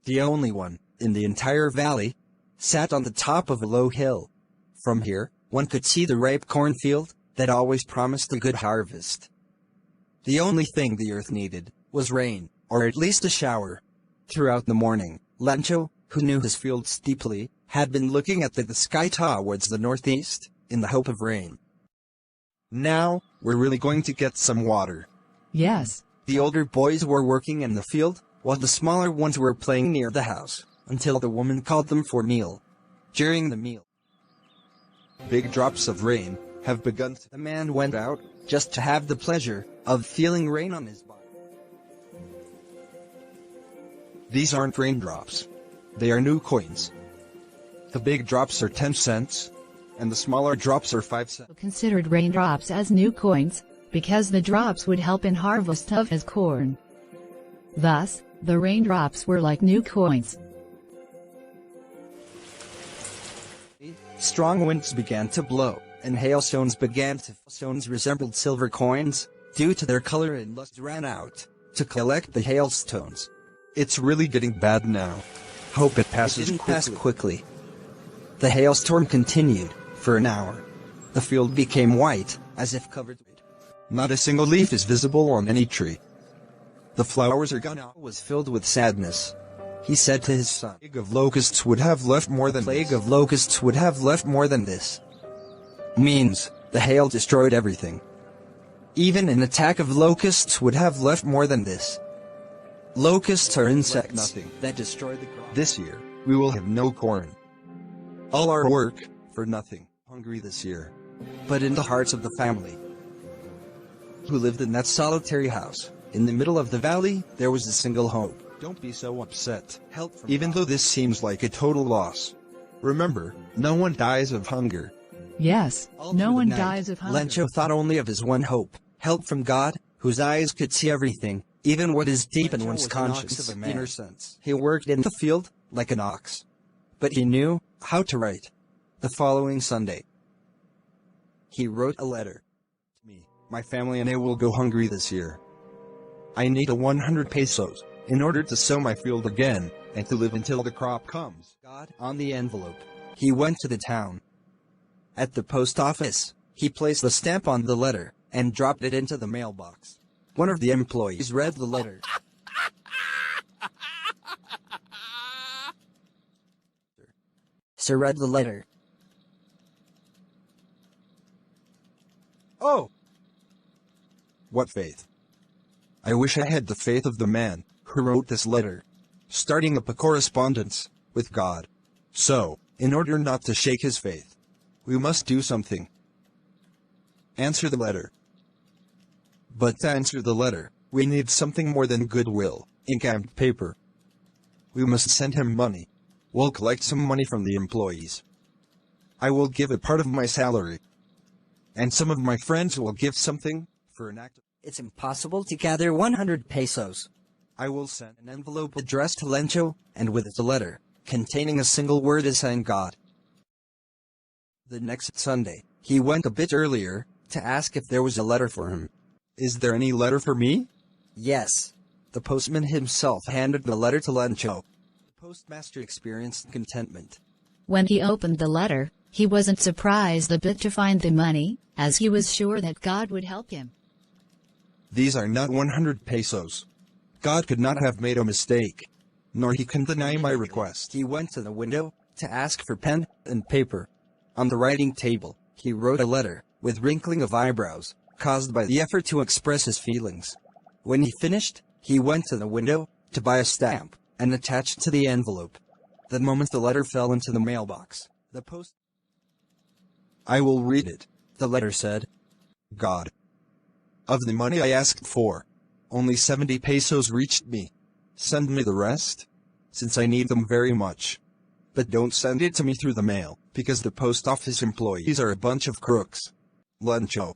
the only one in the entire valley, sat on the top of a low hill. From here, one could see the ripe cornfield that always promised a good harvest. The only thing the earth needed was rain, or at least a shower. Throughout the morning, Lencho, who knew his fields deeply, had been looking at the sky towards the northeast, in the hope of rain. Now, we're really going to get some water. Yes. The older boys were working in the field, while the smaller ones were playing near the house, until the woman called them for meal. During the meal, big drops of rain have begun. The man went out, just to have the pleasure of feeling rain on his body. These aren't raindrops. They are new coins. The big drops are 10 cents, and the smaller drops are 5 cents. Considered raindrops as new coins, because the drops would help in harvest of his corn. Thus, the raindrops were like new coins. Strong winds began to blow, and hailstones began to fall. Stones resembled silver coins, due to their color, and lust ran out to collect the hailstones. It's really getting bad now. Hope it passes quickly. The hailstorm continued for an hour. The field became white, as if covered. Not a single leaf is visible on any tree. The flowers are gone. Was filled with sadness. He said to his son, "Plague of locusts would have left more than this." Means, the hail destroyed everything. Even an attack of locusts would have left more than this. Locusts are insects that destroy the crop. This year, we will have no corn. All our work, for nothing. Hungry this year. But in the hearts of the family who lived in that solitary house, in the middle of the valley, there was a single hope. Don't be so upset. Help from even God. Though this seems like a total loss. Remember, no one dies of hunger. Yes, no one dies of hunger. Lencho thought only of his one hope, help from God, whose eyes could see everything, even what is deep in one's conscience. Inner sense. He worked in the field, like an ox. But he knew how to write. The following Sunday, he wrote a letter. Me, my family and I will go hungry this year. I need 100 pesos, in order to sow my field again, and to live until the crop comes. God on the envelope. He went to the town. At the post office, he placed the stamp on the letter, and dropped it into the mailbox. One of the employees read the letter. Sir read the letter. Oh! What faith? I wish I had the faith of the man who wrote this letter, starting up a correspondence with God. So, in order not to shake his faith, we must do something. Answer the letter. But to answer the letter, we need something more than goodwill, ink and paper. We must send him money. We'll collect some money from the employees. I will give a part of my salary. And some of my friends will give something for an act. It's impossible to gather 100 pesos. I will send an envelope addressed to Lencho, and with it a letter, containing a single word assigned God. The next Sunday, he went a bit earlier, to ask if there was a letter for him. Is there any letter for me? Yes. The postman himself handed the letter to Lencho. The postmaster experienced contentment. When he opened the letter, he wasn't surprised a bit to find the money, as he was sure that God would help him. These are not 100 pesos. God could not have made a mistake, nor he can deny my request. He went to the window, to ask for pen and paper. On the writing table, he wrote a letter, with wrinkling of eyebrows, caused by the effort to express his feelings. When he finished, he went to the window, to buy a stamp, and attached to the envelope. The moment the letter fell into the mailbox, the post... I will read it, the letter said. God. Of the money I asked for, only 70 pesos reached me. Send me the rest, since I need them very much. But don't send it to me through the mail, because the post office employees are a bunch of crooks. Lencho.